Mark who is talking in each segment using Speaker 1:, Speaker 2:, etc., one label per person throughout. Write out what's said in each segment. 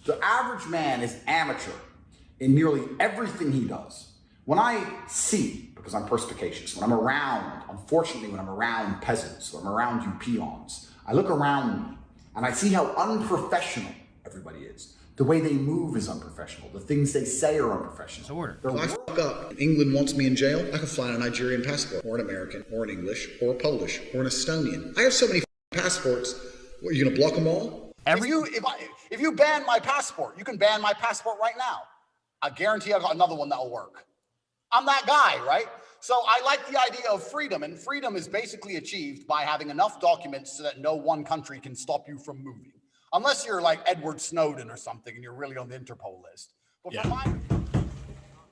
Speaker 1: The average man is amateur in nearly everything he does. When I see, because I'm perspicacious, when I'm around, unfortunately, when I'm around peasants, when I'm around you peons, I look around me and I see how unprofessional everybody is. The way they move is unprofessional. The things they say are unprofessional.
Speaker 2: If I fuck up and England wants me in jail, I can fly on a Nigerian passport, or an American, or an English, or a Polish, or an Estonian. I have so many passports. What, are you gonna block them all?
Speaker 1: If you ban my passport, you can ban my passport right now. I guarantee I got another one that'll work. I'm that guy, right? So I like the idea of freedom, and freedom is basically achieved by having enough documents so that no one country can stop you from moving. Unless you're like Edward Snowden or something and you're really on the Interpol list. But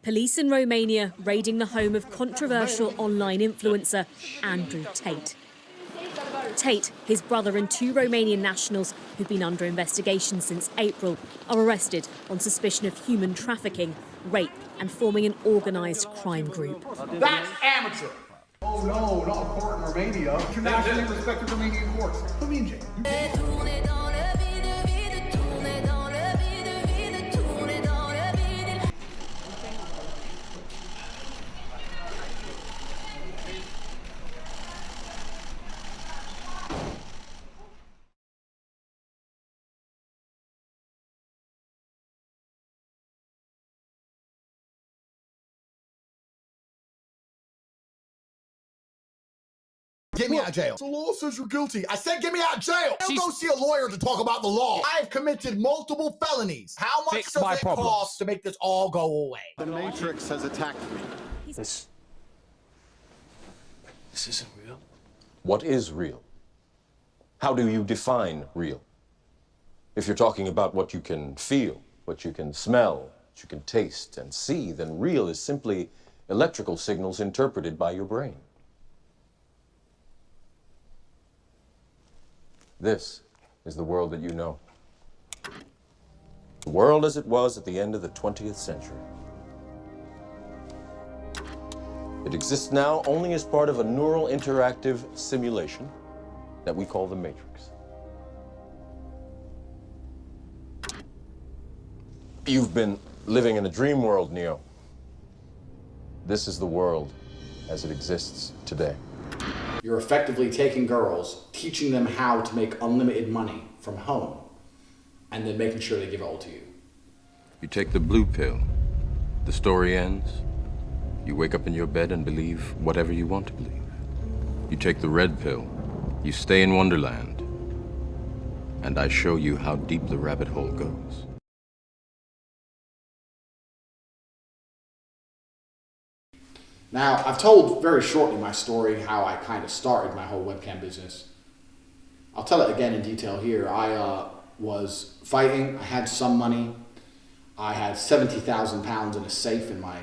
Speaker 3: Police in Romania raiding the home of controversial online influencer Andrew Tate. Tate, his brother and 2 Romanian nationals who've been under investigation since April, are arrested on suspicion of human trafficking, rape and forming an organised crime group.
Speaker 1: That's amateur. Oh no, not a court in Romania. Internationally respected Romanian courts. Put me in jail.
Speaker 4: Get me out of jail. The law says you're guilty. I said get me out of jail. Don't go see a lawyer to talk about the law. I've committed multiple felonies. How much does it cost to make this all go away?
Speaker 5: The Matrix has attacked me.
Speaker 6: This isn't real.
Speaker 7: What is real? How do you define real? If you're talking about what you can feel, what you can smell, what you can taste and see, then real is simply electrical signals interpreted by your brain. This is the world that you know. The world as it was at the end of the 20th century. It exists now only as part of a neural interactive simulation that we call the Matrix. You've been living in a dream world, Neo. This is the world as it exists today.
Speaker 1: You're effectively taking girls, teaching them how to make unlimited money from home, and then making sure they give it all to you.
Speaker 7: You take the blue pill, the story ends. You wake up in your bed and believe whatever you want to believe. You take the red pill, you stay in Wonderland, and I show you how deep the rabbit hole goes.
Speaker 1: Now, I've told very shortly my story, how I kind of started my whole webcam business. I'll tell it again in detail here. I was fighting, I had some money. I had 70,000 pounds in a safe in my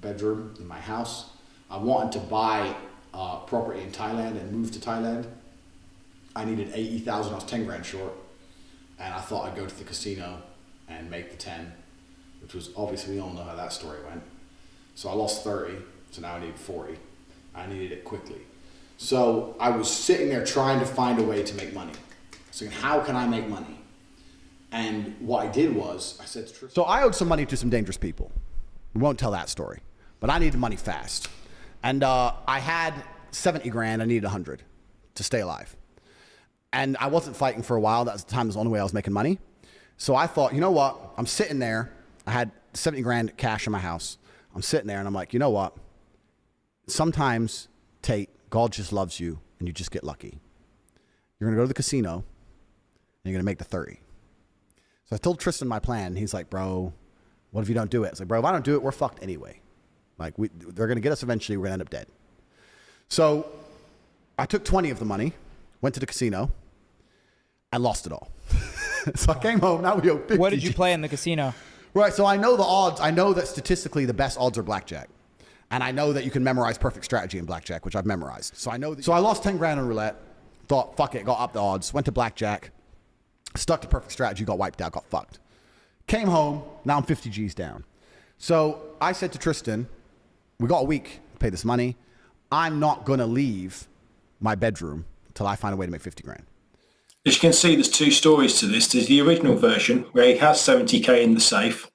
Speaker 1: bedroom, in my house. I wanted to buy property in Thailand and move to Thailand. I needed 80,000, I was 10 grand short. And I thought I'd go to the casino and make the 10, which was obviously, we all know how that story went. So I lost 30. So now I need 40. I needed it quickly. So I was sitting there trying to find a way to make money. So how can I make money? And what I did was, I said to Tristan.
Speaker 4: So I owed some money to some dangerous people. We won't tell that story. But I needed money fast. And I had 70 grand, I needed 100 to stay alive. And I wasn't fighting for a while. That was the time, it was the only way I was making money. So I thought, you know what? I'm sitting there. I had 70 grand cash in my house. I'm sitting there and I'm like, you know what? Sometimes, Tate, God just loves you and you just get lucky. You're going to go to the casino and you're going to make the 30. So I told Tristan my plan. He's like, bro, what if you don't do it? I was like, bro, if I don't do it, we're fucked anyway. Like, they're going to get us eventually. We're going to end up dead. So I took 20 of the money, went to the casino, and lost it all. So I came home. Now we owe 50.
Speaker 8: What did you play in the casino?
Speaker 4: Right, so I know the odds. I know that statistically the best odds are blackjack. And I know that you can memorize perfect strategy in blackjack, which I've memorized. So I know that. So I lost 10 grand on roulette. Thought, fuck it, got up the odds. Went to blackjack. Stuck to perfect strategy, got wiped out, got fucked. Came home, now I'm 50 G's down. So I said to Tristan, we got a week to pay this money. I'm not gonna leave my bedroom until I find a way to make 50 grand.
Speaker 6: As you can see, there's two stories to this. There's the original version where he has 70k in the safe.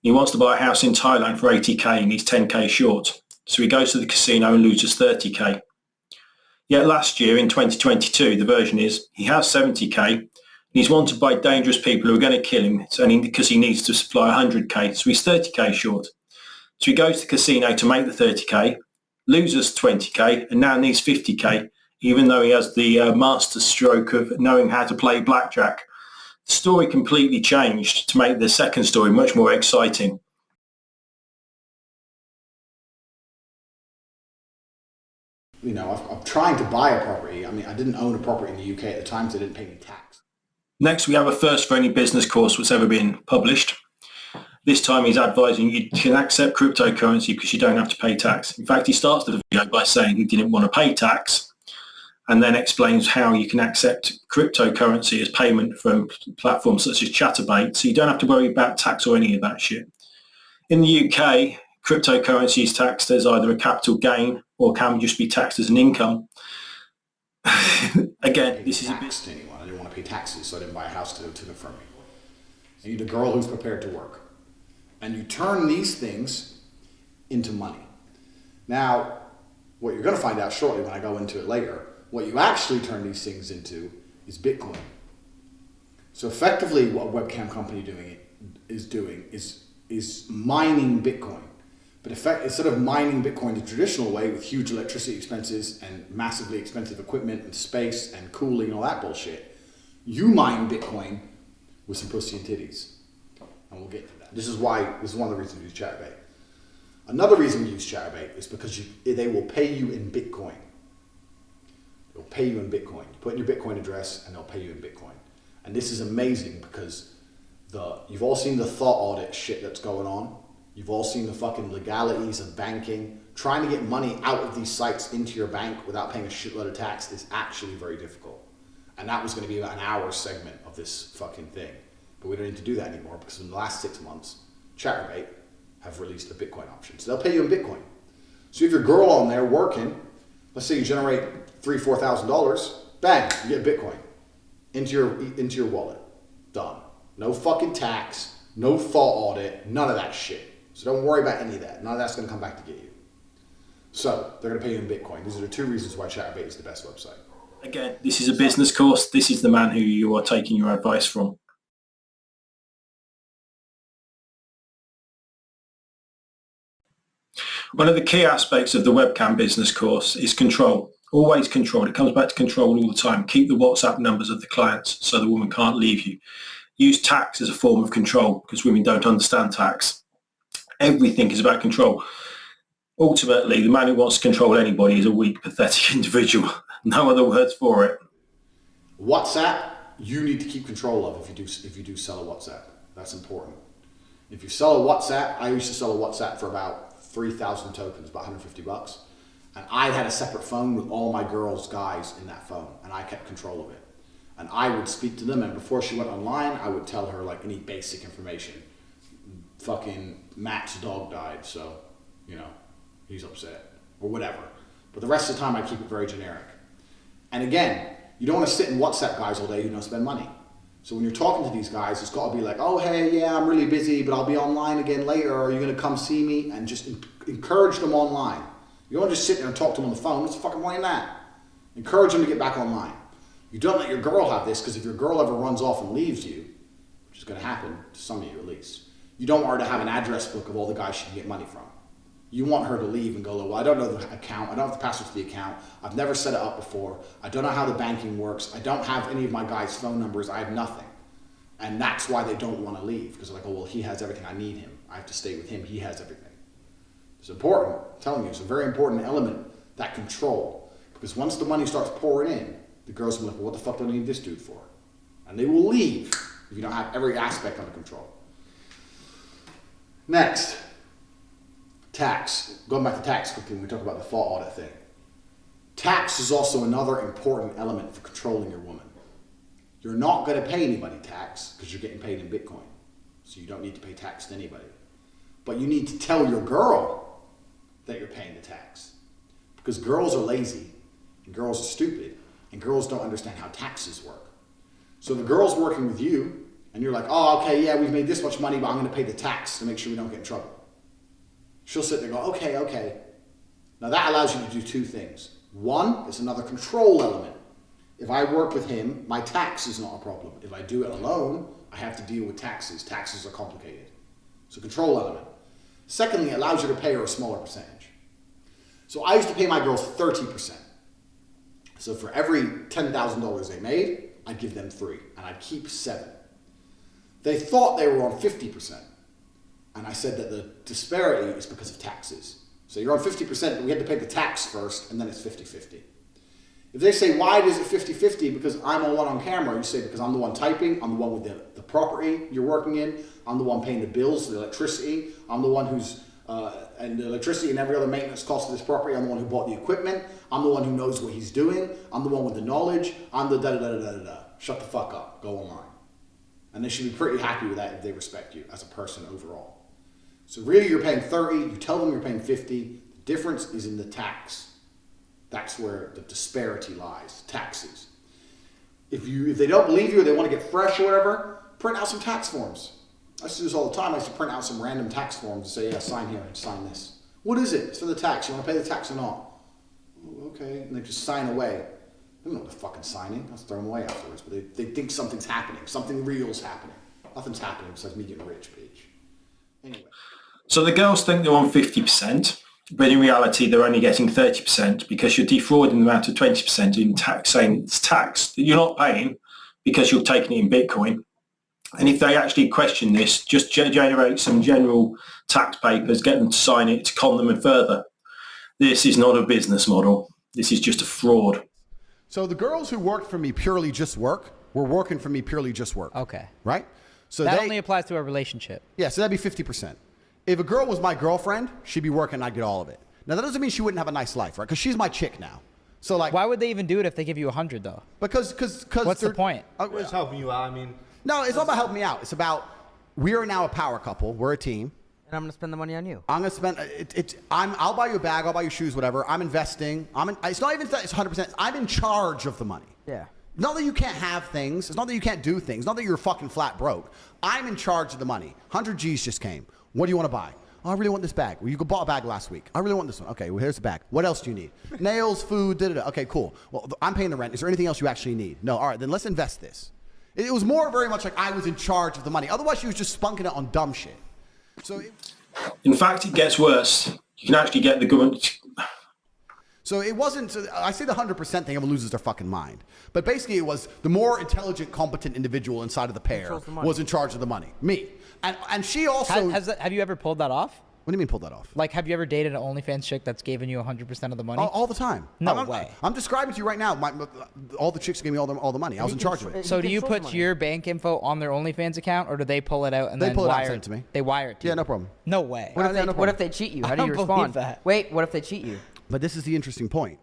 Speaker 6: He wants to buy a house in Thailand for 80k and he's 10k short. So he goes to the casino and loses 30k. Yet last year in 2022, the version is he has 70k and he's wanted by dangerous people who are going to kill him because he needs to supply 100k. So he's 30k short. So he goes to the casino to make the 30k, loses 20k and now needs 50k, even though he has the master stroke of knowing how to play blackjack. The story completely changed to make the second story much more exciting.
Speaker 1: You know, I'm trying to buy a property. I mean, I didn't own a property in the UK at the time, so they didn't pay me tax.
Speaker 6: Next, we have a first for any business course that's ever been published. This time he's advising you can accept cryptocurrency because you don't have to pay tax. In fact, he starts the video by saying he didn't want to pay tax and then explains how you can accept cryptocurrency as payment from platforms such as Tate, so you don't have to worry about tax or any of that shit. In the UK, cryptocurrency is taxed as either a capital gain or can just be taxed as an income. Again, this is a bit...
Speaker 1: To anyone. I didn't want to pay taxes, so I didn't buy a house to confirm me. You need a girl who's prepared to work. And you turn these things into money. Now, what you're going to find out shortly when I go into it later, what you actually turn these things into is Bitcoin. So effectively what a webcam company is doing is mining Bitcoin. But instead of mining Bitcoin the traditional way with huge electricity expenses and massively expensive equipment and space and cooling and all that bullshit, you mine Bitcoin with some pussy and titties. And we'll get to that. This is one of the reasons we use Chatterbait. Another reason we use Chatterbait is because they will pay you in Bitcoin. They'll pay you in Bitcoin. You put in your Bitcoin address and they'll pay you in Bitcoin. And this is amazing because you've all seen the thought audit shit that's going on. You've all seen the fucking legalities of banking. Trying to get money out of these sites into your bank without paying a shitload of tax is actually very difficult. And that was going to be about an hour segment of this fucking thing. But we don't need to do that anymore because in the last 6 months, Chatterbait have released a Bitcoin option. So they'll pay you in Bitcoin. So if your girl on there working, let's say you generate $3,000, $4,000, bang, you get Bitcoin into your wallet. Done. No fucking tax, no thought audit, none of that shit. So don't worry about any of that. None of that's going to come back to get you. So they're going to pay you in Bitcoin. These are the two reasons why Chatterbait is the best website.
Speaker 6: Again, this is a business course. This is the man who you are taking your advice from. One of the key aspects of the webcam business course is control. Always control. It comes back to control all the time. Keep the WhatsApp numbers of the clients so the woman can't leave you. Use tax as a form of control because women don't understand tax. Everything is about control. Ultimately, the man who wants to control anybody is a weak, pathetic individual. No other words for it.
Speaker 1: WhatsApp, you need to keep control of if you do sell a WhatsApp. That's important. If you sell a WhatsApp, I used to sell a WhatsApp for about 3,000 tokens, about $150. And I had a separate phone with all my girls' guys in that phone, and I kept control of it. And I would speak to them, and before she went online, I would tell her like any basic information. Fucking Matt's dog died, so, you know, he's upset, or whatever. But the rest of the time, I keep it very generic. And again, you don't want to sit and WhatsApp guys all day who don't spend money. So when you're talking to these guys, it's got to be like, oh, hey, yeah, I'm really busy, but I'll be online again later, or are you going to come see me? And just encourage them online. You don't just sit there and talk to them on the phone. What's the fucking point in that? Encourage them to get back online. You don't let your girl have this, because if your girl ever runs off and leaves you, which is going to happen to some of you at least, you don't want her to have an address book of all the guys she can get money from. You want her to leave and go, well, I don't know the account. I don't have the password to the account. I've never set it up before. I don't know how the banking works. I don't have any of my guys' phone numbers. I have nothing. And that's why they don't want to leave, because they're like, oh, well, he has everything. I need him. I have to stay with him. He has everything. It's important. I'm telling you, it's a very important element, that control. Because once the money starts pouring in, the girls will be like, well, what the fuck do I need this dude for? And they will leave if you don't have every aspect under control. Next, tax. Going back to tax quickly when we talk about the thought audit thing. Tax is also another important element for controlling your woman. You're not going to pay anybody tax because you're getting paid in Bitcoin. So you don't need to pay tax to anybody. But you need to tell your girl that you're paying the tax. Because girls are lazy, and girls are stupid, and girls don't understand how taxes work. So the girl's working with you, and you're like, oh, okay, yeah, we've made this much money, but I'm going to pay the tax to make sure we don't get in trouble. She'll sit there and go, okay, okay. Now that allows you to do two things. One, it's another control element. If I work with him, my tax is not a problem. If I do it alone, I have to deal with taxes. Taxes are complicated. So control element. Secondly, it allows you to pay her a smaller percentage. So I used to pay my girls 30%. So for every $10,000 they made, I'd give them 3, and I'd keep 7. They thought they were on 50%. And I said that the disparity is because of taxes. So you're on 50%, but we had to pay the tax first, and then it's 50-50. If they say, why is it 50-50? Because I'm the one on camera. You say, because I'm the one typing, I'm the one with the property you're working in, I'm the one paying the bills, the electricity, I'm the one who's, and the electricity and every other maintenance cost of this property, I'm the one who bought the equipment, I'm the one who knows what he's doing, I'm the one with the knowledge, I'm the da-da-da-da-da-da. Shut the fuck up, go online. And they should be pretty happy with that if they respect you as a person overall. So really you're paying 30, you tell them you're paying 50, the difference is in the tax. That's where the disparity lies, taxes. If they don't believe you or they want to get fresh or whatever, print out some tax forms. I used to do this all the time. I used to print out some random tax forms and say, yeah, sign here, sign this. What is it? It's for the tax. You want to pay the tax or not? Oh, okay. And they just sign away. They don't know what they're fucking signing. I'll throw them away afterwards. But they think something's happening. Something real's happening. Nothing's happening besides me getting rich, bitch. Anyway.
Speaker 6: So the girls think they're on 50%, but in reality they're only getting 30% because you're defrauding them out of 20% in tax, saying it's tax that you're not paying because you're taking it in Bitcoin. And if they actually question this, just generate some general tax papers, get them to sign it to con them and further. This is not a business model. This is just a fraud.
Speaker 4: So the girls who worked for me purely just work were working for me purely just work.
Speaker 8: Okay.
Speaker 4: Right? So
Speaker 8: that only applies to a relationship.
Speaker 4: Yeah, so that'd be 50%. If a girl was my girlfriend, she'd be working and I'd get all of it. Now, that doesn't mean she wouldn't have a nice life, right? Because she's my chick now. So, like...
Speaker 8: Why would they even do it if they give you 100, though?
Speaker 4: Because
Speaker 8: what's the point?
Speaker 9: It's helping you out, I mean...
Speaker 4: No, it's not about helping me out. It's about, we are now a power couple. We're a team.
Speaker 10: And I'm going to spend the money on you.
Speaker 4: I'm going to spend... I'll buy you a bag, I'll buy you shoes, whatever. I'm investing. It's not even that it's 100%. I'm in charge of the money.
Speaker 10: Yeah.
Speaker 4: Not that you can't have things. It's not that you can't do things. Not that you're fucking flat broke. I'm in charge of the money. 100 G's just came. What do you want to buy? Oh, I really want this bag. Well, you bought a bag last week. I really want this one. Okay, well, here's the bag. What else do you need? Nails, food, da-da-da. Okay, cool. Well, I'm paying the rent. Is there anything else you actually need? No. All right, then let's invest this. It was more very much like I was in charge of the money. Otherwise, she was just spunking it on dumb shit. So,
Speaker 6: in fact, it gets worse. You can actually get the government...
Speaker 4: So it wasn't, I say the 100% thing, everyone loses their fucking mind. But basically it was the more intelligent, competent individual inside of the pair was in charge of the money. Me. And she also...
Speaker 8: Have you ever pulled that off?
Speaker 4: What do you mean pulled that off?
Speaker 8: Like, have you ever dated an OnlyFans chick that's given you 100% of the money?
Speaker 4: All the time.
Speaker 8: No way.
Speaker 4: I'm describing to you right now. All the chicks gave me all the money. I was in charge of it.
Speaker 8: So do you put your bank info on their OnlyFans account, or do they pull it out and then
Speaker 4: pull it out
Speaker 8: wire
Speaker 4: and send it to me?
Speaker 8: They wire it to you?
Speaker 4: Yeah, no problem.
Speaker 8: No way.
Speaker 10: What if they cheat you? How do you respond? Wait, what if they cheat you?
Speaker 4: But this is the interesting point.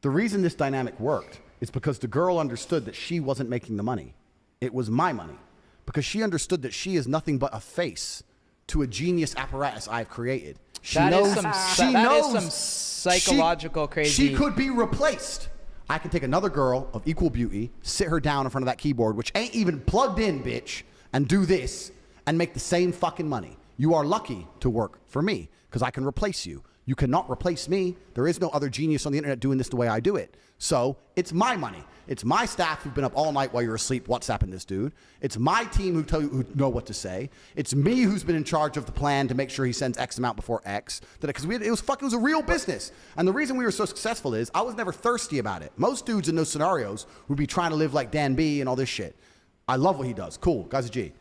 Speaker 4: The reason this dynamic worked is because the girl understood that she wasn't making the money. It was my money. Because she understood that she is nothing but a face to a genius apparatus I've created.
Speaker 8: That is some psychological crazy...
Speaker 4: She could be replaced. I can take another girl of equal beauty, sit her down in front of that keyboard, which ain't even plugged in, bitch, and do this, and make the same fucking money. You are lucky to work for me, because I can replace you. You cannot replace me. There is no other genius on the internet doing this the way I do it. So it's my money. It's my staff who've been up all night while you're asleep WhatsApping this dude. It's my team who know what to say. It's me who's been in charge of the plan to make sure he sends X amount before X. Because it was a real business. And the reason we were so successful is I was never thirsty about it. Most dudes in those scenarios would be trying to live like Dan B and all this shit. I love what he does. Cool. Guy's a G.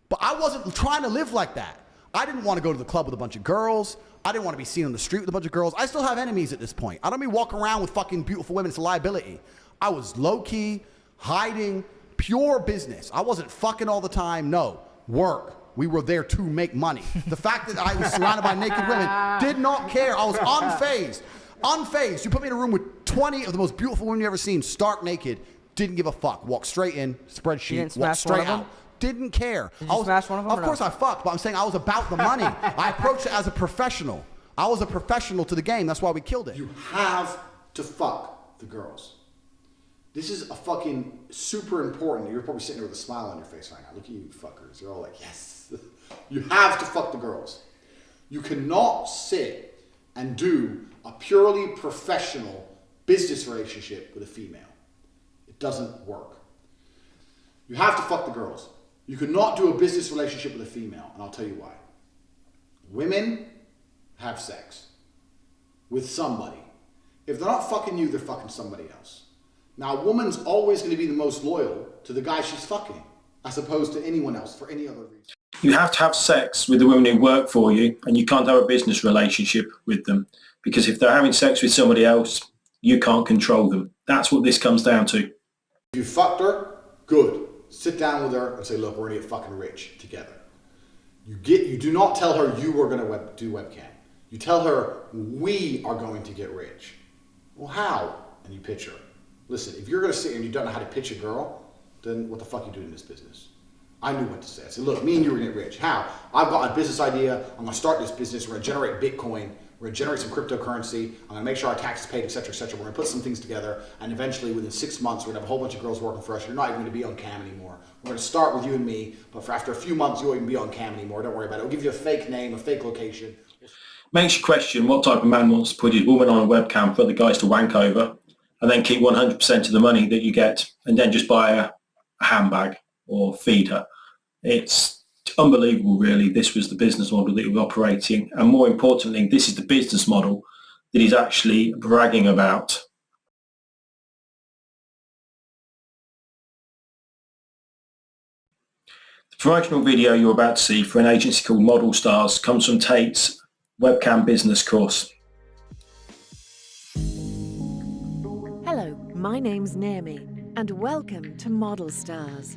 Speaker 4: But I wasn't trying to live like that. I didn't want to go to the club with a bunch of girls. I didn't want to be seen on the street with a bunch of girls. I still have enemies at this point. I don't mean walking around with fucking beautiful women. It's a liability. I was low-key, hiding, pure business. I wasn't fucking all the time. No, work. We were there to make money. The fact that I was surrounded by naked women, did not care. I was unfazed. Unfazed. You put me in a room with 20 of the most beautiful women you've ever seen, stark naked, didn't give a fuck. Walked straight in, spreadsheet, walked straight out. Didn't care.
Speaker 10: Did you smash one of them?
Speaker 4: Of course I fucked, but I'm saying I was about the money. I approached it as a professional. I was a professional to the game. That's why we killed it.
Speaker 1: You have to fuck the girls. This is a fucking super important. You're probably sitting there with a smile on your face right now. Look at you fuckers. You're all like, yes. You have to fuck the girls. You cannot sit and do a purely professional business relationship with a female. It doesn't work. You have to fuck the girls. You cannot do a business relationship with a female, and I'll tell you why. Women have sex with somebody. If they're not fucking you, they're fucking somebody else. Now, a woman's always going to be the most loyal to the guy she's fucking, as opposed to anyone else for any other reason.
Speaker 6: You have to have sex with the women who work for you, and you can't have a business relationship with them, because if they're having sex with somebody else, you can't control them. That's what this comes down to.
Speaker 1: If you fucked her, good. Sit down with her and say, look, we're going to get fucking rich together. You do not tell her you are going to do webcam. You tell her we are going to get rich. Well, how? And you pitch her. Listen, if you're going to sit here and you don't know how to pitch a girl, then what the fuck are you doing in this business? I knew what to say. I said, look, me and you are going to get rich. How? I've got a business idea. I'm going to start this business. We're going to generate Bitcoin. We're going to generate some cryptocurrency. I'm going to make sure our taxes paid, et cetera, et cetera. We're going to put some things together. And eventually, within 6 months, we're going to have a whole bunch of girls working for us. You're not even going to be on cam anymore. We're going to start with you and me. But for after a few months, you won't even be on cam anymore. Don't worry about it. We'll give you a fake name, a fake location.
Speaker 6: Makes you question what type of man wants to put his woman on a webcam for other guys to wank over, and then keep 100% of the money that you get, and then just buy a handbag or feed her. It's unbelievable, really. This was the business model that he was operating, and more importantly, this is the business model that he's actually bragging about. The promotional video you're about to see for an agency called Model Stars comes from Tate's webcam business course.
Speaker 9: Hello, my name's Naomi, and welcome to Model Stars.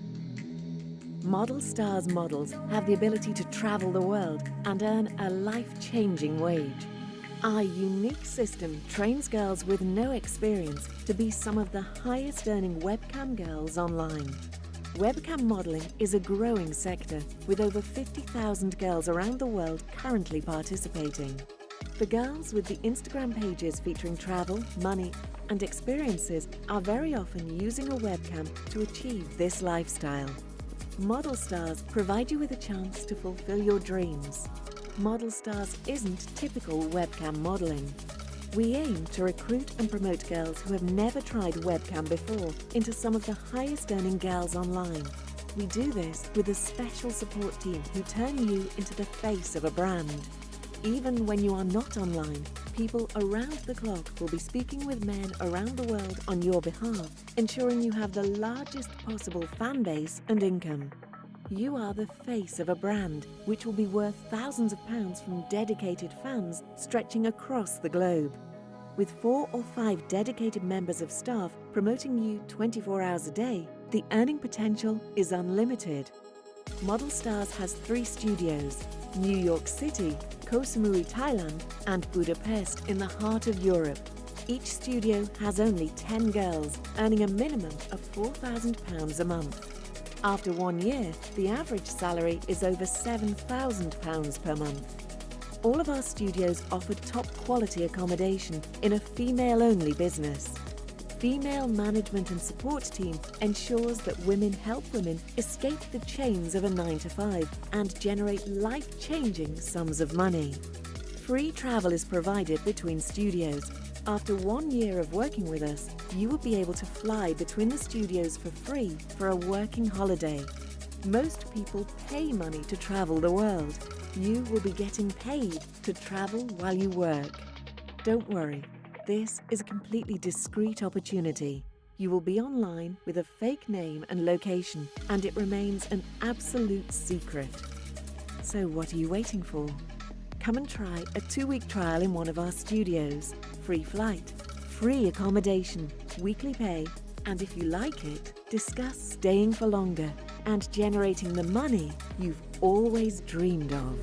Speaker 9: Model Stars models have the ability to travel the world and earn a life-changing wage. Our unique system trains girls with no experience to be some of the highest-earning webcam girls online. Webcam modeling is a growing sector, with over 50,000 girls around the world currently participating. The girls with the Instagram pages featuring travel, money, and experiences are very often using a webcam to achieve this lifestyle. Model Stars provide you with a chance to fulfill your dreams. Model Stars isn't typical webcam modeling. We aim to recruit and promote girls who have never tried webcam before into some of the highest earning girls online. We do this with a special support team who turn you into the face of a brand. Even when you are not online, people around the clock will be speaking with men around the world on your behalf, ensuring you have the largest possible fan base and income. You are the face of a brand, which will be worth thousands of pounds from dedicated fans stretching across the globe. With 4 or 5 dedicated members of staff promoting you 24 hours a day, the earning potential is unlimited. Model Stars has 3 studios: New York City, Koh Samui, Thailand, and Budapest in the heart of Europe. Each studio has only 10 girls, earning a minimum of £4,000 a month. After 1 year, the average salary is over £7,000 per month. All of our studios offer top quality accommodation in a female-only business. Female management and support team ensures that women help women escape the chains of a 9-to-5 and generate life-changing sums of money. Free travel is provided between studios. After 1 year of working with us, you will be able to fly between the studios for free for a working holiday. Most people pay money to travel the world. You will be getting paid to travel while you work. Don't worry, this is a completely discreet opportunity. You will be online with a fake name and location, and it remains an absolute secret. So what are you waiting for? Come and try a 2-week trial in one of our studios. Free flight, free accommodation, weekly pay, and if you like it, discuss staying for longer and generating the money you've always dreamed of.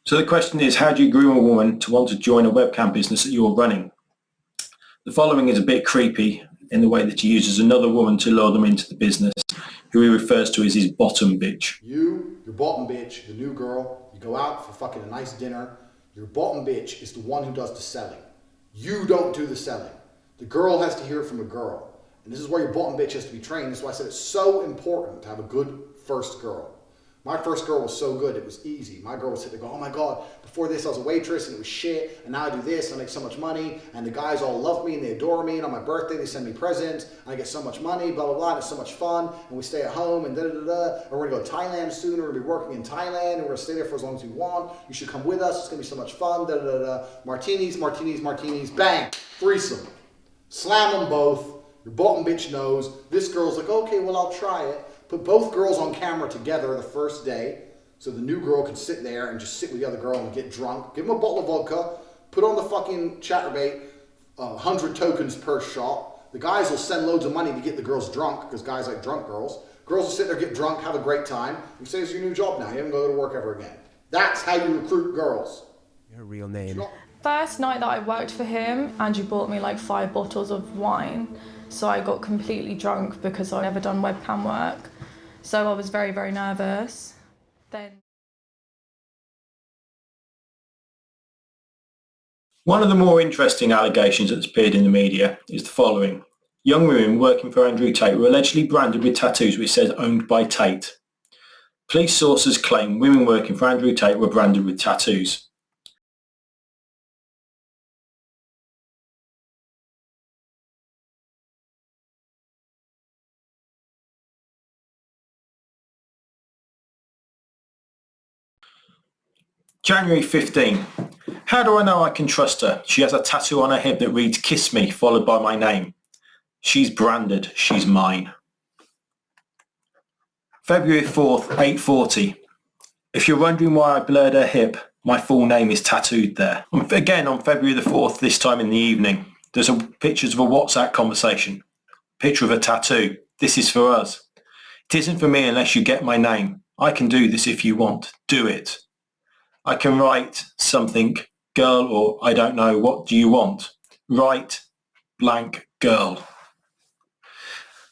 Speaker 6: So the question is, how do you groom a woman to want to join a webcam business that you're running? The following is a bit creepy in the way that he uses another woman to lure them into the business. who he refers to as his bottom bitch.
Speaker 1: Your bottom bitch, the new girl, you go out for fucking a nice dinner. Your bottom bitch is the one who does the selling. You don't do the selling. The girl has to hear it from a girl. And this is where your bottom bitch has to be trained. That's why I said it's so important to have a good first girl. My first girl was so good, it was easy. My girl would sit there and go, oh my God, before this I was a waitress and it was shit, and now I do this, and I make so much money, and the guys all love me and they adore me, and on my birthday they send me presents, and I get so much money, blah, blah, blah, and it's so much fun, and we stay at home, and da-da-da-da, and we're gonna go to Thailand soon, we're gonna be working in Thailand, and we're gonna stay there for as long as we want, you should come with us, it's gonna be so much fun, da-da-da-da, martinis, martinis, martinis, bang, threesome. Slam them both, your bottom bitch knows, this girl's like, okay, well I'll try it. Put both girls on camera together the first day, so the new girl can sit there and just sit with the other girl and get drunk. Give them a bottle of vodka, put on the fucking chatterbait, 100 tokens per shot. The guys will send loads of money to get the girls drunk, because guys like drunk girls. Girls will sit there, get drunk, have a great time. You say it's your new job now, you haven't go to work ever again. That's how you recruit girls.
Speaker 11: Your real name.
Speaker 12: First night that I worked for him, Andrew bought me like 5 bottles of wine. So I got completely drunk because I'd never done webcam work. So I was very, very nervous. Then
Speaker 6: one of the more interesting allegations that's appeared in the media is the following. Young women working for Andrew Tate were allegedly branded with tattoos which says owned by Tate. Police sources claim women working for Andrew Tate were branded with tattoos. January 15. How do I know I can trust her? She has a tattoo on her hip that reads "Kiss me" followed by my name. She's branded. She's mine. February 4th, 8:40. If you're wondering why I blurred her hip, my full name is tattooed there. Again on February the 4th, this time in the evening, there's pictures of a WhatsApp conversation. Picture of a tattoo. This is for us. It isn't for me unless you get my name. I can do this if you want. Do it. I can write something, girl, or I don't know, what do you want? Write blank girl.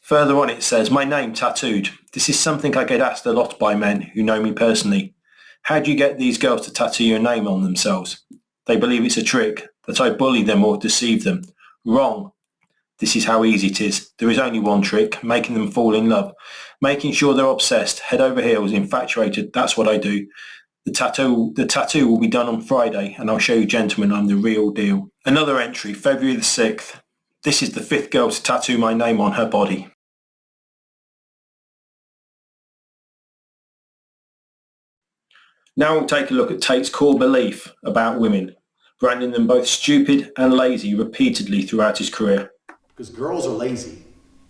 Speaker 6: Further on it says, my name tattooed. This is something I get asked a lot by men who know me personally. How do you get these girls to tattoo your name on themselves? They believe it's a trick, that I bully them or deceive them. Wrong. This is how easy it is. There is only one trick, making them fall in love. Making sure they're obsessed, head over heels, infatuated. That's what I do. The tattoo will be done on Friday, and I'll show you gentlemen I'm the real deal. Another entry, February the 6th. This is the 5th girl to tattoo my name on her body. Now we'll take a look at Tate's core belief about women, branding them both stupid and lazy repeatedly throughout his career.
Speaker 1: Because girls are lazy,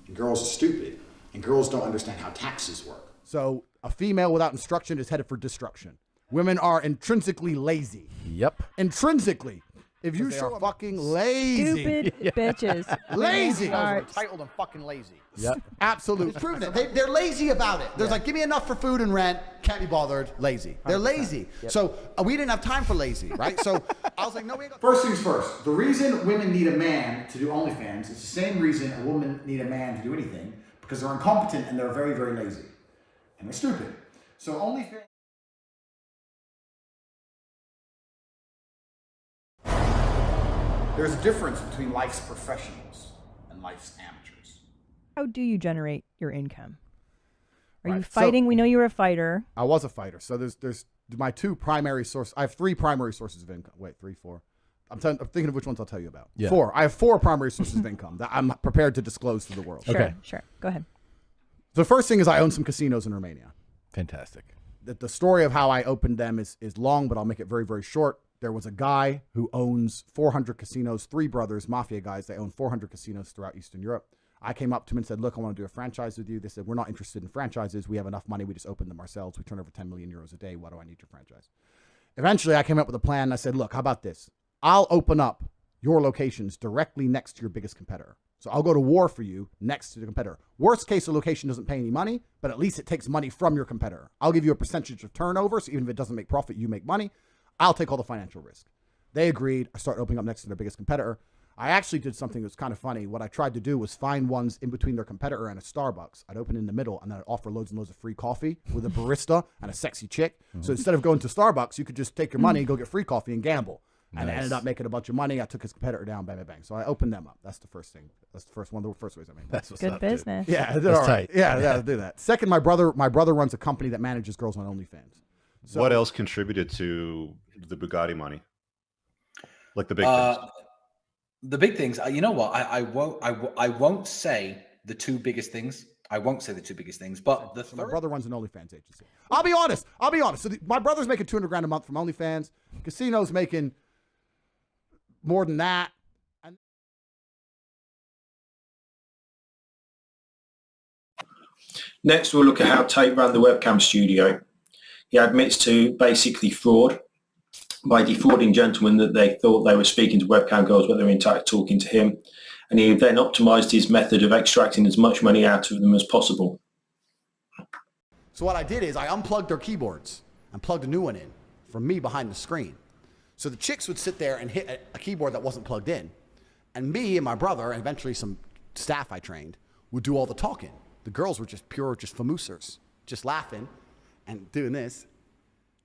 Speaker 1: and girls are stupid, and girls don't understand how taxes work.
Speaker 4: So a female without instruction is headed for destruction. Women are intrinsically lazy.
Speaker 11: Yep.
Speaker 4: Intrinsically. If you show up fucking lazy.
Speaker 13: Stupid bitches.
Speaker 4: Lazy.
Speaker 1: Entitled and fucking lazy.
Speaker 4: Yep. Absolutely.
Speaker 1: It's proven it. They're lazy about it. There's like, give me enough for food and rent. Can't be bothered. Lazy. They're lazy.
Speaker 4: Yep.
Speaker 1: So we didn't have time for lazy, right? So I was like, no, we ain't got... First things first. The reason women need a man to do OnlyFans is the same reason a woman need a man to do anything, because they're incompetent and they're very, very lazy. And they're stupid. So OnlyFans... There's a difference between life's professionals and life's amateurs.
Speaker 13: How do you generate your income? Are
Speaker 4: Right.
Speaker 13: you fighting?
Speaker 4: So-
Speaker 13: We know you're a fighter.
Speaker 4: I was a fighter. So there's my two primary sources. I have 3 primary sources of income. Wait, 3, 4. I'm thinking of which ones I'll tell you about.
Speaker 11: Yeah.
Speaker 4: 4. I have 4 primary sources of income that I'm prepared to disclose to the world.
Speaker 13: Sure,
Speaker 11: Okay.
Speaker 13: sure. Go ahead.
Speaker 4: The first thing is I own some casinos in Romania.
Speaker 11: Fantastic.
Speaker 4: The story of how I opened them is long, but I'll make it very, very short. There was a guy who owns 400 casinos, 3 brothers, mafia guys. They own 400 casinos throughout Eastern Europe. I came up to him and said, look, I want to do a franchise with you. They said, we're not interested in franchises. We have enough money. We just open them ourselves. We turn over 10 million euros a day. Why do I need your franchise? Eventually, I came up with a plan. I said, look, how about this? I'll open up your locations directly next to your biggest competitor. So I'll go to war for you next to the competitor. Worst case, the location doesn't pay any money, but at least it takes money from your competitor. I'll give you a percentage of turnover, so even if it doesn't make profit, you make money. I'll take all the financial risk. They agreed. I started opening up next to their biggest competitor. I actually did something that's kind of funny. What I tried to do was find ones in between their competitor and a Starbucks. I'd open in the middle, and then I'd offer loads and loads of free coffee with a barista and a sexy chick. So instead of going to Starbucks, you could just take your money, go get free coffee, and gamble. And I ended up making a bunch of money. I took his competitor down, bang, bang, bang. So I opened them up. That's the first thing. That's the first one of the first ways I made money.
Speaker 11: That's what's
Speaker 13: Good
Speaker 11: up,
Speaker 13: business.
Speaker 11: Dude.
Speaker 4: Yeah, I did
Speaker 11: That's
Speaker 4: all right.
Speaker 11: tight.
Speaker 4: Yeah, I'll do that. Second, my brother runs a company that manages girls on OnlyFans. So,
Speaker 5: What else contributed to the Bugatti money? Like the big things.
Speaker 14: The big things. You know what? I won't say the two biggest things. I won't say the two biggest things, but the third.
Speaker 4: My brother runs an OnlyFans agency. I'll be honest. So my brother's making $200,000 a month from OnlyFans. Casino's making more than that.
Speaker 6: Next, we'll look at how Tate ran the webcam studio. He admits to basically fraud by defrauding gentlemen that they thought they were speaking to webcam girls, but they were in fact talking to him. And he then optimized his method of extracting as much money out of them as possible.
Speaker 4: So what I did is I unplugged their keyboards and plugged a new one in from me behind the screen. So the chicks would sit there and hit a keyboard that wasn't plugged in. And me and my brother, and eventually some staff I trained, would do all the talking. The girls were just famoosers, just laughing and doing this,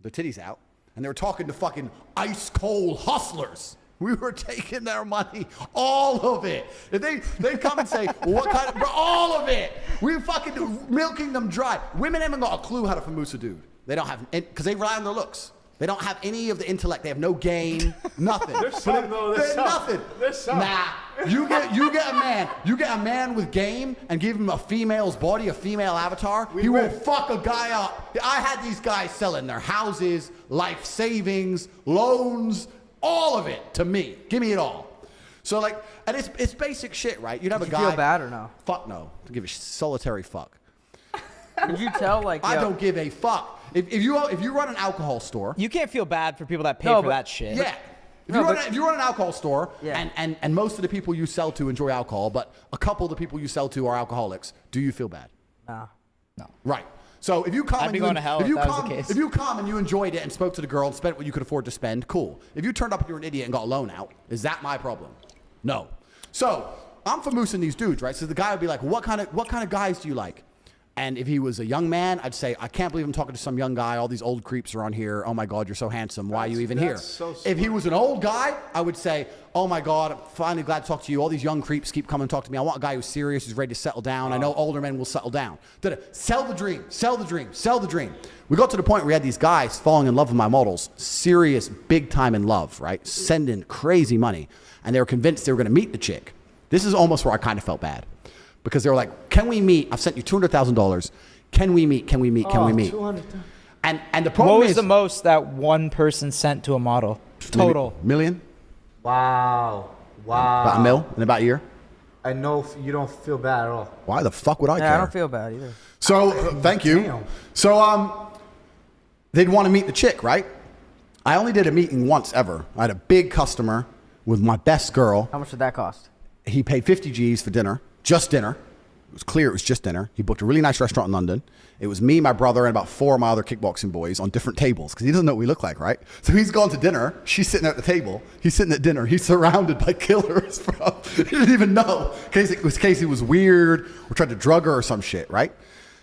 Speaker 4: their titties out. And they were talking to fucking ice cold hustlers. We were taking their money, all of it. If they come and say, well, what kind of, bro, all of it. We were fucking milking them dry. Women haven't got a clue how to famoose a dude. They don't have, because they rely on their looks. They don't have any of the intellect. They have no game, nothing.
Speaker 11: There's some, though. There's
Speaker 4: nothing.
Speaker 11: There's some.
Speaker 4: Nah, you get a man with game and give him a female's body, a female avatar. He will fuck a guy up. I had these guys selling their houses, life savings, loans, all of it to me. Give me it all. So like, and it's basic shit, right? You'd have a guy.
Speaker 10: Did you feel bad or no?
Speaker 4: Fuck no. To give a solitary fuck.
Speaker 10: Did you tell like?
Speaker 4: I don't give a fuck. If you run an alcohol store,
Speaker 8: you can't feel bad for people that pay for that shit.
Speaker 4: Yeah. If you run an alcohol store, and most of the people you sell to enjoy alcohol, but a couple of the people you sell to are alcoholics, do you feel bad?
Speaker 10: No.
Speaker 4: Right. So if you come
Speaker 8: I'd
Speaker 4: and
Speaker 8: be going to hell if that was the case.
Speaker 4: If you come and you enjoyed it and spoke to the girl and spent what you could afford to spend, cool. If you turned up and you're an idiot and got a loan out, is that my problem? No. So I'm famoosing these dudes, right? So the guy would be like, what kind of guys do you like? And if he was a young man, I'd say, I can't believe I'm talking to some young guy. All these old creeps are on here. Oh my God, you're so handsome. Why are you even here?
Speaker 11: So
Speaker 4: if he was an old guy, I would say, oh my God, I'm finally glad to talk to you. All these young creeps keep coming and talk to me. I want a guy who's serious, who's ready to settle down. I know older men will settle down. Sell the dream, sell the dream, sell the dream. We got to the point where we had these guys falling in love with my models, serious, big time in love, right? Sending crazy money. And they were convinced they were going to meet the chick. This is almost where I kind of felt bad. Because they were like, can we meet? I've sent you $200,000. Can we meet? Can we meet? Can we meet? And the problem
Speaker 8: What
Speaker 4: is,
Speaker 8: was the most that one person sent to a model? Total.
Speaker 4: Million?
Speaker 15: Wow.
Speaker 4: About a mil in about a year?
Speaker 15: I know you don't feel bad at all.
Speaker 4: Why the fuck would I care?
Speaker 10: I don't feel bad either.
Speaker 4: So, thank you.
Speaker 15: Damn.
Speaker 4: So, they'd want to meet the chick, right? I only did a meeting once ever. I had a big customer with my best girl.
Speaker 10: How much did that cost?
Speaker 4: He paid 50 G's for dinner, just dinner. It was clear it was just dinner. He booked a really nice restaurant in London. It was me, my brother, and about 4 of my other kickboxing boys on different tables because he doesn't know what we look like, right? So he's gone to dinner. She's sitting at the table. He's sitting at dinner. He's surrounded by killers, bro. He didn't even know. Casey was weird or tried to drug her or some shit, right?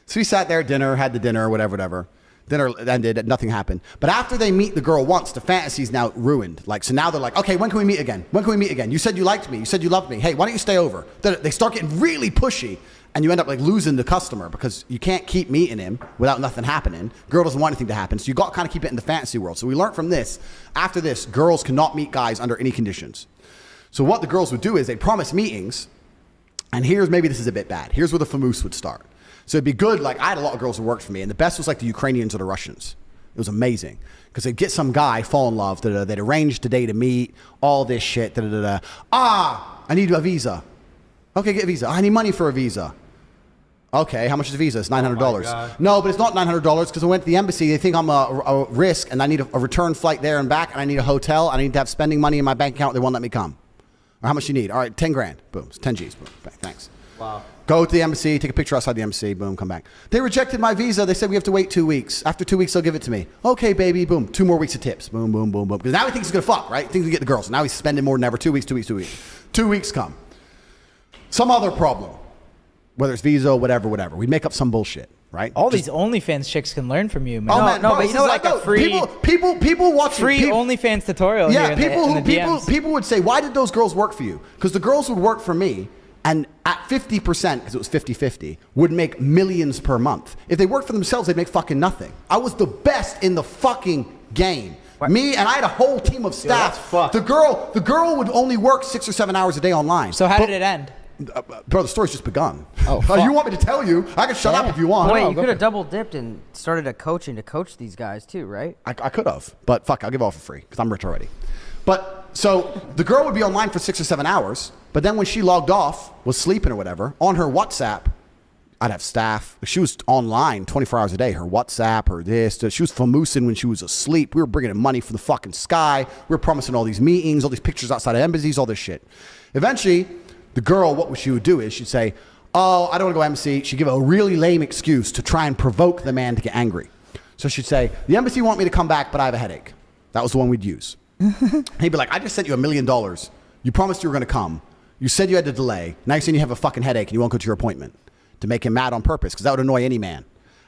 Speaker 4: So he sat there at dinner, had the dinner, whatever. Dinner ended, nothing happened. But after they meet the girl once, the fantasy's now ruined. Like, so now they're like, okay, when can we meet again? When can we meet again? You said you liked me. You said you loved me. Hey, why don't you stay over? They start getting really pushy. And you end up like losing the customer because you can't keep meeting him without nothing happening. Girl doesn't want anything to happen. So you got to kind of keep it in the fantasy world. So we learned from this. After this, girls cannot meet guys under any conditions. So what the girls would do is they'd promise meetings. And maybe this is a bit bad. Here's where the famoose would start. So it'd be good. Like I had a lot of girls who worked for me. And the best was like the Ukrainians or the Russians. It was amazing. Because they'd get some guy, fall in love. They'd arrange today to meet. All this shit. I need a visa. Okay, get a visa. I need money for a visa. Okay, how much is a visa? It's $900. No, but it's not $900 because I went to the embassy. They think I'm a risk and I need a return flight there and back and I need a hotel. I need to have spending money in my bank account. They won't let me come. Or how much you need? All right, 10 grand. Boom, it's 10 G's. Boom. Thanks.
Speaker 15: Wow.
Speaker 4: Go to the embassy, take a picture outside the embassy, boom, come back. They rejected my visa. They said we have to wait 2 weeks. After 2 weeks, they'll give it to me. Okay, baby, boom. 2 more weeks of tips. Boom, boom, boom, boom. Because now he thinks he's going to fuck, right? He thinks he's going to get the girls. Now he's spending more than ever. 2 weeks, 2 weeks, 2 weeks. 2 weeks come. Some other problem. Whether it's visa, whatever. We make up some bullshit, right?
Speaker 8: All these OnlyFans chicks can learn from you, man.
Speaker 4: Oh, man,
Speaker 8: no,
Speaker 4: bro,
Speaker 8: but you know, like a free
Speaker 4: people watch
Speaker 8: free OnlyFans tutorial.
Speaker 4: Yeah,
Speaker 8: here in the DMs.
Speaker 4: people would say, why did those girls work for you? Because the girls would work for me, and at 50%, because it was 50-50, would make millions per month. If they worked for themselves, they'd make fucking nothing. I was the best in the fucking game. What? Me, and I had a whole team of staff. The girl would only work 6 or 7 hours a day online.
Speaker 8: So how did it end?
Speaker 4: Bro, the story's just begun.
Speaker 10: Oh,
Speaker 4: you want me to tell you? I can shut up if you want.
Speaker 10: Wait, you could have double dipped and started a coaching to coach these guys too, right?
Speaker 4: I could have, but fuck, I'll give it all for free because I'm rich already. But so the girl would be online for 6 or 7 hours, but then when she logged off, was sleeping or whatever, on her WhatsApp, I'd have staff. She was online 24 hours a day. Her WhatsApp, her this. She was famoosing when she was asleep. We were bringing in money from the fucking sky. We were promising all these meetings, all these pictures outside of embassies, all this shit. Eventually, the girl, what she would do is she'd say, oh, I don't want to go embassy. She'd give a really lame excuse to try and provoke the man to get angry. So she'd say, the embassy want me to come back, but I have a headache. That was the one we'd use. He'd be like, I just sent you $1 million. You promised you were going to come. You said you had to delay. Now you're saying you have a fucking headache and you won't go to your appointment. To make him mad on purpose, because that would annoy any man.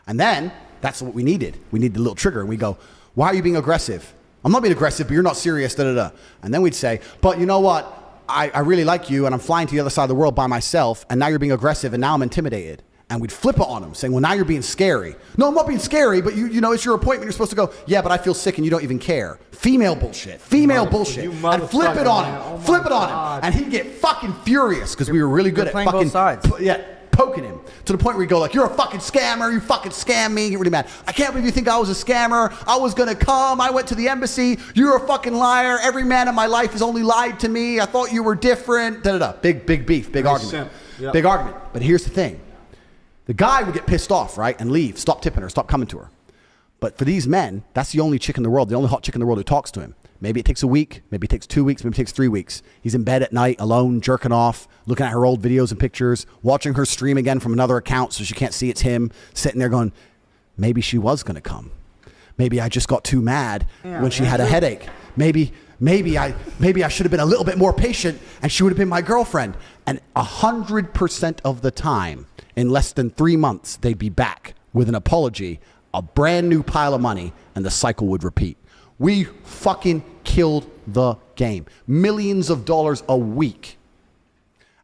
Speaker 4: And then, that's what we needed. We needed a little trigger. And we go, why are you being aggressive? I'm not being aggressive, but you're not serious, da-da-da. And then we'd say, but you know what? I really like you, and I'm flying to the other side of the world by myself, and now you're being aggressive, and now I'm intimidated. And we'd flip it on him, saying, well, now you're being scary. No, I'm not being scary, but you know, it's your appointment. You're supposed to go, yeah, but I feel sick, and you don't even care. Female bullshit. And flip it on him.
Speaker 15: Oh
Speaker 4: Flip it on him. And he'd get fucking furious, because we were really good at
Speaker 10: playing
Speaker 4: fucking...
Speaker 10: both sides.
Speaker 4: Poking him to the point where we go like, you're a fucking scammer, you fucking scam me, get really mad. I can't believe you think I was a scammer. I was gonna come, I went to the embassy, you're a fucking liar. Every man in my life has only lied to me. I thought you were different. Da-da-da. Big beef, big argument.
Speaker 15: Yep.
Speaker 4: Big argument. But here's the thing. The guy would get pissed off, right? And leave, stop tipping her, stop coming to her. But for these men, that's the only chick in the world, the only hot chick in the world who talks to him. Maybe it takes a week, maybe it takes 2 weeks, maybe it takes 3 weeks. He's in bed at night, alone, jerking off, looking at her old videos and pictures, watching her stream again from another account so she can't see it's him, sitting there going, maybe she was going to come. Maybe I just got too mad when she had a headache. Maybe I should have been a little bit more patient and she would have been my girlfriend. And 100% of the time, in less than 3 months, they'd be back with an apology, a brand new pile of money, and the cycle would repeat. We fucking killed the game. Millions of dollars a week.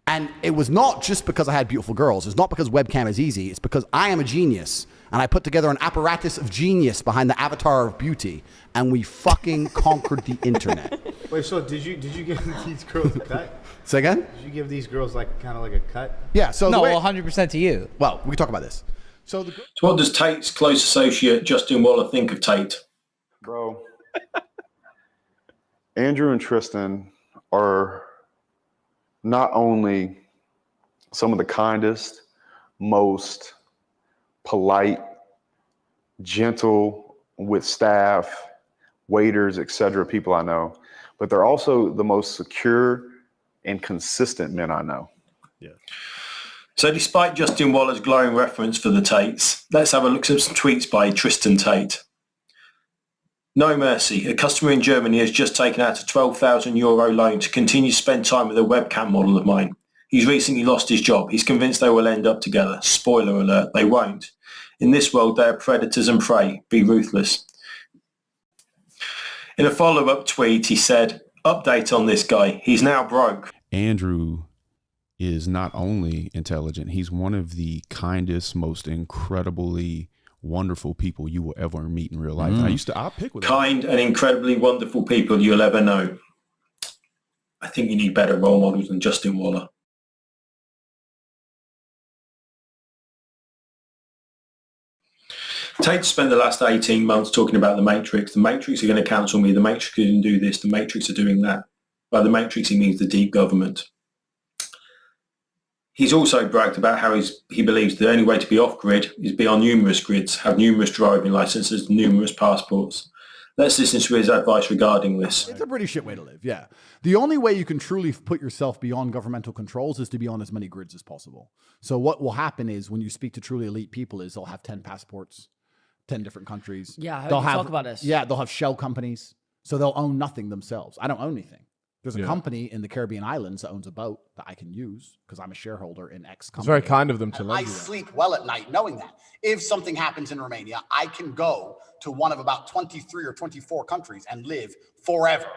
Speaker 4: And it was not just because I had beautiful girls. It's not because webcam is easy. It's because I am a genius. And I put together an apparatus of genius behind the avatar of beauty. And we fucking conquered the internet.
Speaker 15: Wait, so did you give these girls a cut?
Speaker 4: Say again?
Speaker 15: Did you give these girls like kind of like a cut?
Speaker 4: Yeah, so
Speaker 8: no, 100% to you.
Speaker 4: Well, we can talk about this.
Speaker 6: So what does Tate's close associate Justin Waller think of Tate?
Speaker 5: Bro, Andrew and Tristan are not only some of the kindest, most polite, gentle with staff, waiters, etc. people I know, but they're also the most secure and consistent men I know.
Speaker 6: Yeah. So despite Justin Waller's glowing reference for the Tates, let's have a look at some tweets by Tristan Tate. No mercy. A customer in Germany has just taken out a €12,000 loan to continue to spend time with a webcam model of mine. He's recently lost his job. He's convinced they will end up together. Spoiler alert, they won't. In this world, they are predators and prey. Be ruthless. In a follow-up tweet, he said, update on this guy. He's now broke.
Speaker 16: Andrew is not only intelligent, he's one of the kindest, most incredibly wonderful people you will ever meet in real life. I'll pick with
Speaker 6: kind and incredibly wonderful people you'll ever know. I think you need better role models than Justin Waller. Tate spent the last 18 months talking about the Matrix. The Matrix are going to cancel me. The Matrix can do this. The Matrix are doing that. By the Matrix, he means the deep government. He's also bragged about how he believes the only way to be off-grid is be on numerous grids, have numerous driving licenses, numerous passports. Let's listen to his advice regarding this.
Speaker 4: It's a pretty shit way to live, yeah. The only way you can truly put yourself beyond governmental controls is to be on as many grids as possible. So what will happen is when you speak to truly elite people is they'll have 10 passports, 10 different countries.
Speaker 10: Yeah,
Speaker 4: they'll have,
Speaker 10: talk about this.
Speaker 4: Yeah, they'll have shell companies. So they'll own nothing themselves. I don't own anything. There's a
Speaker 11: Yeah.
Speaker 4: company in the Caribbean islands that owns a boat that I can use because I'm a shareholder in X company.
Speaker 11: It's very kind of them to lend
Speaker 2: I
Speaker 11: you that.
Speaker 2: sleep well at night knowing that. If something happens in Romania, I can go to one of about 23 or 24 countries and live forever.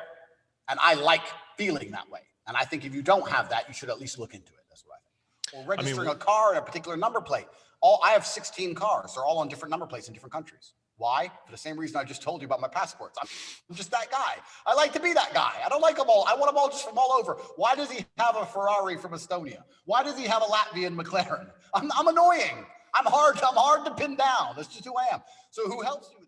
Speaker 2: And I like feeling that way. And I think if you don't have that, you should at least look into it. That's what I think. Or registering a car and a particular number plate. I have 16 cars. They're all on different number plates in different countries. Why? For the same reason I just told you about my passports. I'm just that guy. I like to be that guy. I don't like them all. I want them all just from all over. Why does he have a Ferrari from Estonia? Why does he have a Latvian McLaren? I'm annoying. I'm hard to pin down. That's just who I am. So who helps you?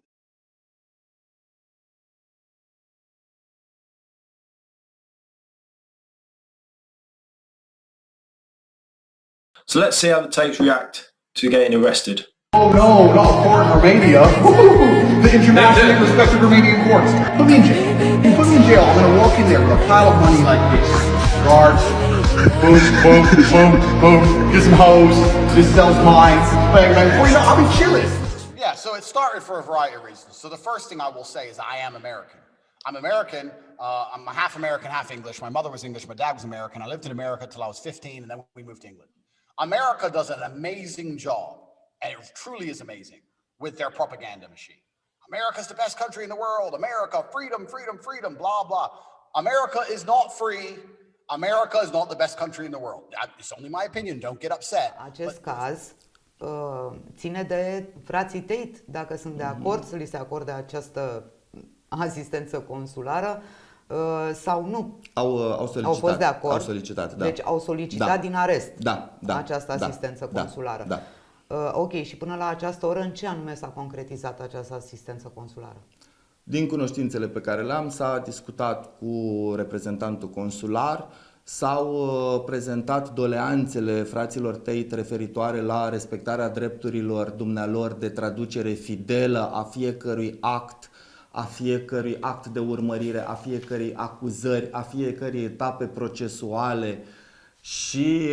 Speaker 6: So let's see how the Tates react to getting arrested.
Speaker 2: Oh no, not a court in Romania. The internationally respected Romanian courts. Put me in jail. You put me in jail. I'm gonna walk in there with a pile of money like this. Guards. Boom, boom, boom, boom. Get some hose. This sells mine. Bang, bang. Before you know, I'll be chilling. Yeah, so it started for a variety of reasons. So the first thing I will say is I am American. I'm American. I'm half American, half English. My mother was English. My dad was American. I lived in America till I was 15, and then we moved to England. America does an amazing job, and it truly is amazing, with their propaganda machine. America's the best country in the world. America, freedom, freedom, freedom, blah, blah. America is not free. America is not the best country in the world. It's only my opinion. Don't get upset.
Speaker 17: Acest caz ține de frații Tate, dacă sunt de acord să li se acorde această asistență consulară sau nu.
Speaker 18: Au solicitat.
Speaker 17: Au fost de acord.
Speaker 18: Au solicitat, da.
Speaker 17: Deci au solicitat din arest această asistență
Speaker 18: da,
Speaker 17: consulară.
Speaker 18: Da.
Speaker 17: Ok, și până la această oră, în ce anume s-a concretizat această asistență consulară?
Speaker 18: Din cunoștințele pe care le-am, s-a discutat cu reprezentantul consular, s-au prezentat doleanțele fraților Tate referitoare la respectarea drepturilor dumnealor de traducere fidelă a fiecărui act de urmărire, a fiecărei acuzări, a fiecărei etape procesuale. Și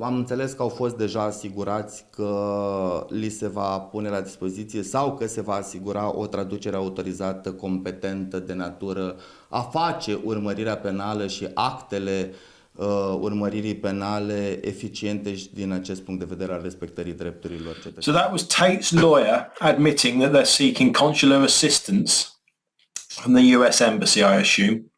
Speaker 18: am înțeles că au fost deja asigurați că li se va pune la dispoziție sau că se va asigura o traducere autorizată, competentă, de natură a face urmărirea penală și actele urmăririi penale eficiente și din acest punct de vedere al respectării drepturilor cetățenilor.
Speaker 6: So that was Tate's lawyer admitting that they're seeking consular assistance from the US Embassy, I assume.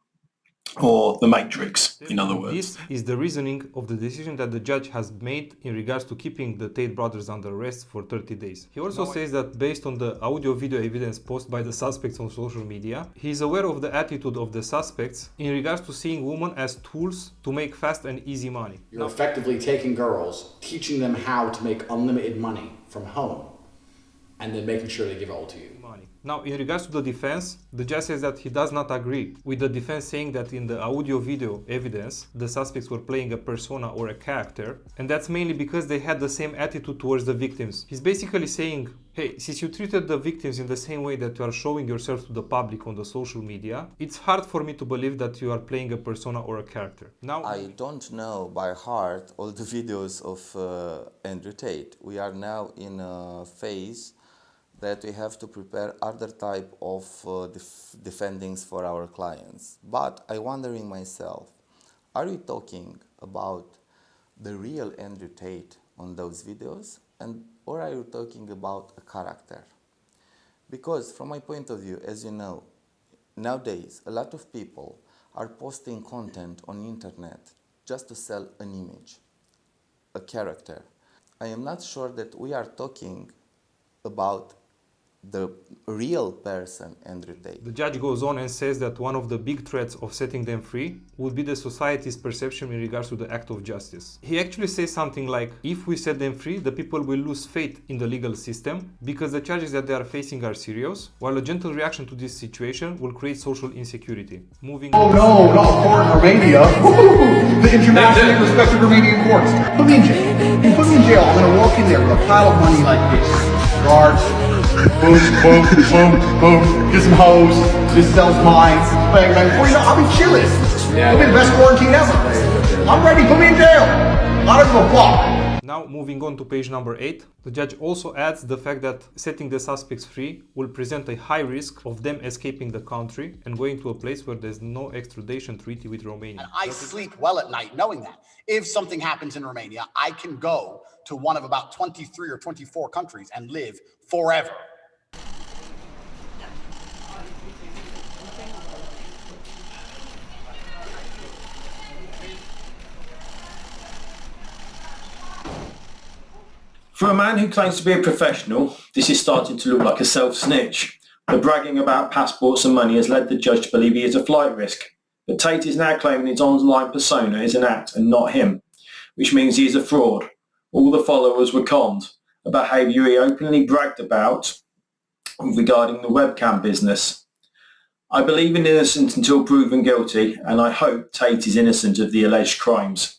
Speaker 6: Or the Matrix, in other words.
Speaker 19: This is the reasoning of the decision that the judge has made in regards to keeping the Tate brothers under arrest for 30 days. He also says that based on the audio-video evidence posted by the suspects on social media, he is aware of the attitude of the suspects in regards to seeing women as tools to make fast and easy money.
Speaker 1: You're effectively taking girls, teaching them how to make unlimited money from home, and then making sure they give it all to you.
Speaker 19: Now, in regards to the defense, the judge says that he does not agree with the defense saying that in the audio-video evidence, the suspects were playing a persona or a character, and that's mainly because they had the same attitude towards the victims. He's basically saying, hey, since you treated the victims in the same way that you are showing yourself to the public on the social media, it's hard for me to believe that you are playing a persona or a character. Now,
Speaker 18: I don't know by heart all the videos of Andrew Tate. We are now in a phase that we have to prepare other type of defendings for our clients. But I wondering myself, are we talking about the real Andrew Tate on those videos, or are you talking about a character? Because from my point of view, as you know, nowadays a lot of people are posting content on internet just to sell an image, a character. I am not sure that we are talking about the real person, Andrew Tate.
Speaker 19: The judge goes on and says that one of the big threats of setting them free would be the society's perception in regards to the act of justice. He actually says something like, if we set them free, the people will lose faith in the legal system because the charges that they are facing are serious, while a gentle reaction to this situation will create social insecurity. Moving
Speaker 2: Oh no, not a court in Romania. The internationally respected Romanian courts. Put me in jail. You put me in jail. I'm gonna walk in there with a pile of money like this. Guards. boom, boom, boom, boom. Get some hoes. This sells mines. Bang, bang. Before you know, I'll be chilling. I'll be the best quarantine ever. I'm ready. Put me in jail. I don't give a fuck.
Speaker 19: Now, moving on to page number 8, the judge also adds the fact that setting the suspects free will present a high risk of them escaping the country and going to a place where there's no extradition treaty with Romania.
Speaker 4: And I sleep well at night knowing that. If something happens in Romania, I can go to one of about 23 or 24 countries and live forever.
Speaker 6: For a man who claims to be a professional, this is starting to look like a self-snitch. The bragging about passports and money has led the judge to believe he is a flight risk. But Tate is now claiming his online persona is an act and not him, which means he is a fraud. All the followers were conned, a behaviour he openly bragged about regarding the webcam business. I believe in innocence until proven guilty, and I hope Tate is innocent of the alleged crimes.